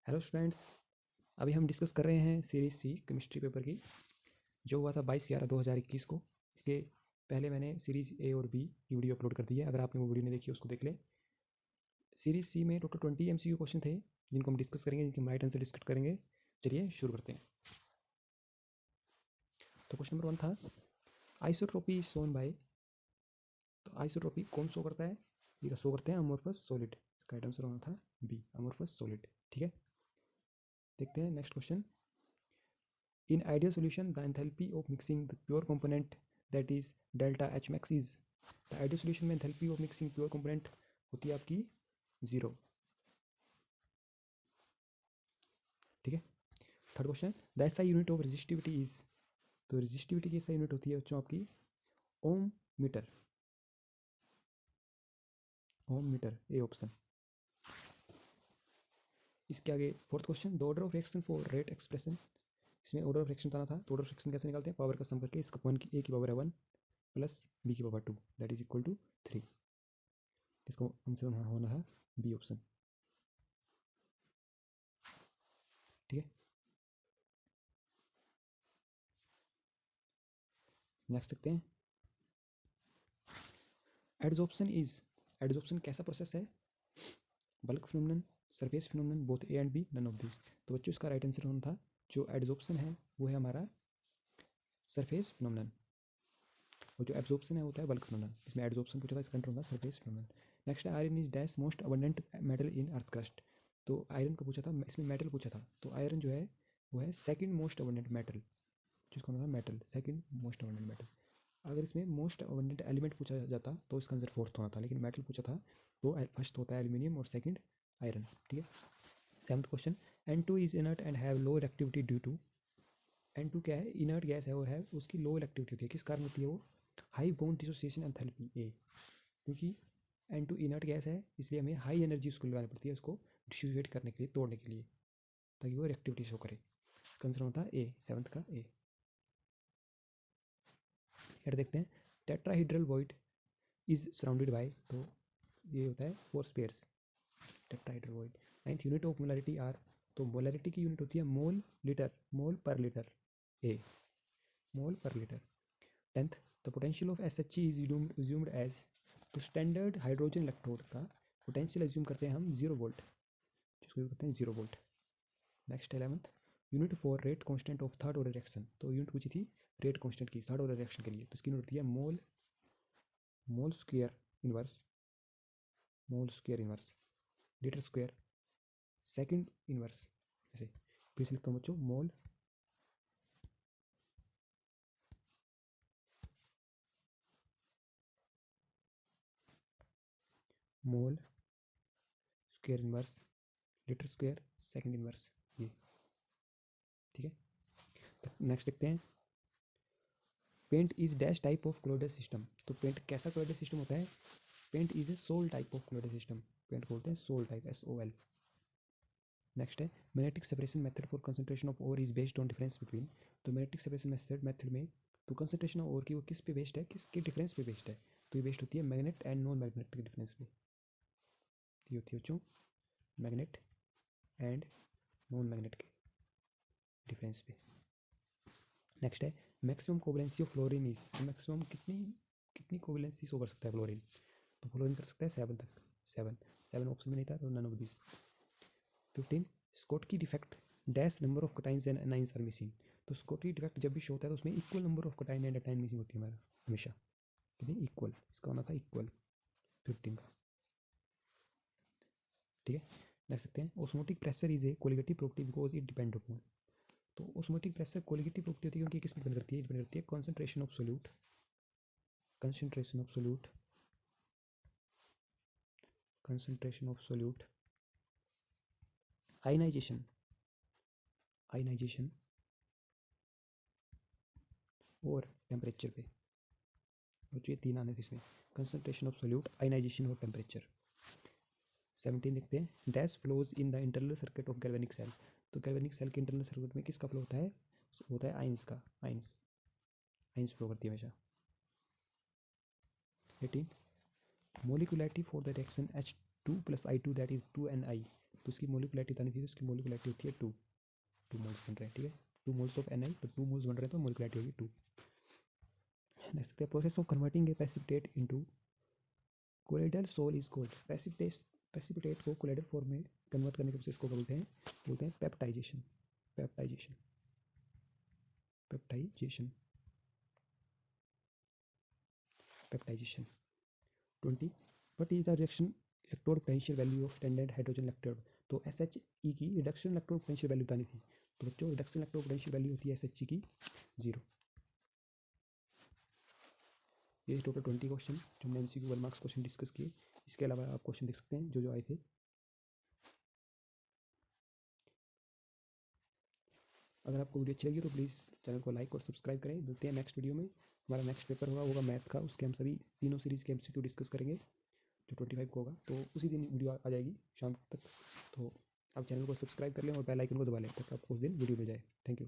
Hello students. अभी हम discuss कर रहे हैं सीरीज सी केमिस्ट्री पेपर की, जो हुआ था 22/11/2021 को। इसके पहले मैंने सीरीज ए और बी की वीडियो अपलोड कर दी है। अगर आपने वो वीडियो नहीं देखी उसको देख लें। सीरीज सी में टोटल 20 MCQ क्वेश्चन थे, जिनको हम डिस्कस करेंगे, जिनके हम राइट आंसर डिस्कस करेंगे। चलिए शुरू करते हैं। तो क्वेश्चन नंबर 1 था आइसोट्रोपी शोन बाय। तो आइसोट्रोपी कौन शो करता है? ये शो करते हैं अमोर्फस सॉलिड। इसका राइट आंसर होना था बी, अमोर्फस सॉलिड। ठीक है, देखते हैं next question. In ideal solution, the enthalpy of mixing the pure component, that is delta H max is, the ideal solution में enthalpy of mixing pure component होती है आपकी 0। ठीक है, third question, the SI unit of resistivity is, तो resistivity की SI unit होती है बच्चों आपकी ohm meter. Ohm meter, A option. इसके आगे fourth question, the order of reaction for rate expression. इसमें ऑर्डर ऑफ रिएक्शन बताना था। तो ऑर्डर ऑफ रिएक्शन कैसे निकालते हैं? पावर का सम करके। इसका 1 की ए की पावर है 1 प्लस बी की power 2 that is equal to 3। इसका आंसर होना है बी ऑप्शन। ठीक है, नेक्स्ट देखते हैं। एडजॉर्प्शन इज, एडजॉर्प्शन कैसा प्रोसेस है? Bulk phenomenon, surface phenomenon, both A and B, none of this. तो बच्चों इसका राइट आंसर होना था, जो एडजॉर्प्शन है वो है हमारा सरफेस फिनोमेनन, और जो एब्जॉर्प्शन है होता है बल्क फिनोमेनन। इसमें एडजॉर्प्शन पूछा था, इसका आंसर होता है सरफेस फिनोमेनन। नेक्स्ट है iron is dash most abundant metal in earth crust. तो आयरन का पूछा था, इसमें मेटल पूछा था। तो आयरन जो है वो है सेकंड मोस्ट अबंडेंट मेटल, जिसका होना था metal, second most abundant metal. अगर इसमें मोस्ट अबंडेंट एलिमेंट पूछा जाता तो इसका आंसर फोर्थ होना था, लेकिन मेटल पूछा था तो फर्स्ट होता है एल्यूमिनियम और सेकंड आयरन। ठीक है, seventh question, N2 is inert and have low electricity due to. N2 क्या है? इनर्ट गैस है और है उसकी लो इलेक्ट्रिविटी होती है। किस कारण होती है वो? हाई बोन डिसोसिएशन एंथैल्पी ए। क्योंकि N2 इनर्ट गैस है, इसलिए हमें हाई एनर्जी उसको लगानी पड़ती है, उसको डिसोसिएट करने के लिए, तोड़ने के लिए, ताकि वो रिएक्टिविटी शो करे। इसका आंसर होता है ए, सेवंथ का ए। फिर देखते हैं, tetrahedral void is surrounded by. तो ये होता है 4 spheres, tetrahedral void. Ninth, unit of molarity are. तो मोलैरिटी की यूनिट होती है mole litre, mole per litre, A, mole per litre. 10th, the potential of SHE is assumed as. तो standard hydrogen electrode का पोटेंशियल एज्यूम करते हैं हम 0 volt, जिसको भी कहते हैं 0 volt. Next 11th, unit for rate constant of third order reaction. तो यूनिट पूछी थी रेट कांस्टेंट की थर्ड ऑर्डर रिएक्शन के लिए, तो इसकी यूनिट होती है mole, mole square inverse, mole square inverse, litre square, second inverse. ऐसे फिर से लिखता हूँ बच्चों, mole, mole square inverse, litre square, second inverse, ये। ठीक है, नेक्स्ट देखते हैं, paint is dash type of colloidal system. तो पेंट कैसा क्लोइडल सिस्टम होता है? Paint is a sol type of colloidal system. Paint बोलते हैं सोल टाइप, SOL। नेक्स्ट है, magnetic separation method for concentration of ore is based on difference between. तो magnetic separation method में तो concentration of ओर की वो किस पे बेस्ड है, किसके डिफरेंस पे बेस्ड है? तो ये बेस्ड होती है मैग्नेट एंड नॉन मैग्नेट के डिफरेंस पे। ये होती है बच्चों मैग्नेट एंड नॉन मैग्नेट के डिफरेंस पे। नेक्स्ट है, maximum covalency of fluorine is. Maximum कितनी कितनी कोवलेंसी शो कर सकता है फ्लोरीन? तो फ्लोरीन कर सकता है 7 तक, 7, 7 ऑप्शन में नहीं था, तो none of this. 15, Schottky defect dash number of cations and anions are missing. तो स्कोटकी डिफेक्ट जब भी शो होता है तो उसमें equal number of cation and anion missing होती है हमारा हमेशा, कितनी? इक्वल। इसका होना था इक्वल 15 का। ठीक है, देख सकते हैं, osmotic pressure is a colligative property because it depend upon. तो ऑस्मोटिक प्रेशर कोलिगेटिव प्रॉपर्टी होती है क्योंकि किस पर डिपेंड करती है? डिपेंड करती है concentration of solute, concentration of solute, concentration of solute, ionization, ionization और टेम्परेचर पे। और ये 3 आने थे इसमें, कंसंट्रेशन ऑफ सोल्यूट, आयनाइजेशन और टेम्परेचर। 17 देखते हैं, dash flows in the internal circuit of galvanic cell. तो गैल्वेनिक सेल के इंटरनल सर्किट में किसका फ्लो होता है? होता है आइंस का, आइंस, आइंस फ्लो करती है हमेशा। 18, molecularity for the reaction H2 + I2 that is 2Ni। तो उसकी मोलिकुलैरिटी बतानी थी, तो उसकी मोलिकुलैरिटी होती है 2 मोल्स बन रहे हैं, ठीक है, 2 मोल्स ऑफ Na, तो 2 मोल्स बन रहे हैं तो मोलिकुलैरिटी होगी 2। नेक्स्ट है process of converting a precipitate into colloidal sol is called. Precipitate को कोलोइडल फॉर्म में कन्वर्ट करने के प्रोसेस को बोलते हैं peptization. Peptization peptization peptization 20 what is the reduction electrode potential value of standard hydrogen electrode. तो SHE की reduction electrode potential value बतानी थी, तो बच्चों रिडक्शन इलेक्ट्रोड पोटेंशियल वैल्यू होती है SHE की 0। ये टोटल 20 क्वेश्चन जो हमने MCQ 1 मार्क्स क्वेश्चन डिस्कस किए। इसके अलावा आप क्वेश्चन देख सकते हैं जो आए थे। अगर आपको वीडियो अच्छी लगी तो प्लीज़ चैनल को लाइक और सब्सक्राइब करें। मिलते हैं नेक्स्ट वीडियो में। हमारा नेक्स्ट पेपर होगा मैथ का, उसके हम सभी तीनों सीरीज़ के MCQ डिस्कस करेंगे जो 25 को होगा, तो उसी दिन वीडियो आ जाएगी शाम तक। तो आप चैनल को सब्सक्राइब कर लें और बेल आइकन को दबा लें ताकि आपको उस दिन वीडियो मिल जाए। Thank you.